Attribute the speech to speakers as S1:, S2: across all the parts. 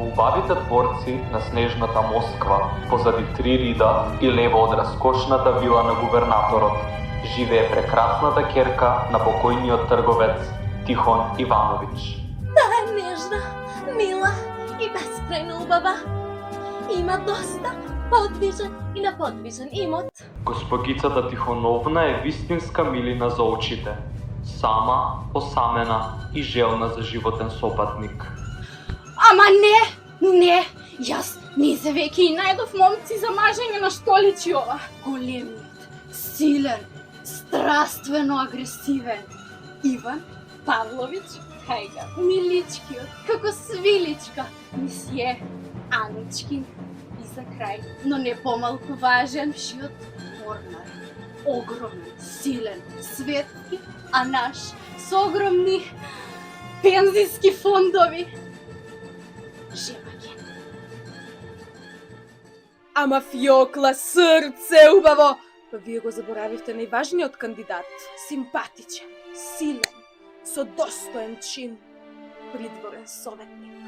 S1: Во убавите дворци на снежната Москва, позади 3 рида и лево од раскошната вила на губернаторот, живее прекрасната ќерка на покојниот трговец Тихон Ивановиќ.
S2: Таа е нежна, мила и бескрајно убава. Има доста подвижен и неподвижен имот.
S1: Госпогицата Тихоновна е вистинска милина за очите. Сама, осамена и желна за животен сопатник.
S3: Ама не, јас не се веќе и најдов момци за мажење на штоличи ова. Големиот, силен, страствено агресивен Иван Павловиќ Хајга, миличкиот, како свиличка, мисје Аничкин и за крај, но не помалку важен, вшиот Морнар. Огромен, силен, светски, а наш со огромни пензиски фондови. Жемаген.
S4: Ама Фјокла, срце убаво! Па вие го заборавивте најважниот кандидат. Симпатичен, силен, со достоен чин, придворен советник.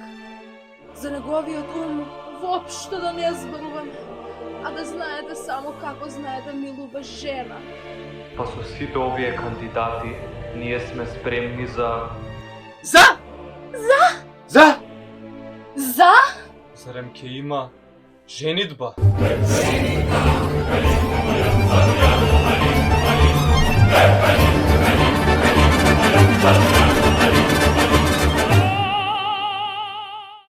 S4: За неговиот ум воопшто да не зборуваме, а да знаете само како знае да милува жена.
S1: Па со сите овие кандидати, ние сме спремни за...
S4: За!
S1: Зарем ќе има женидба?
S5: Женитба!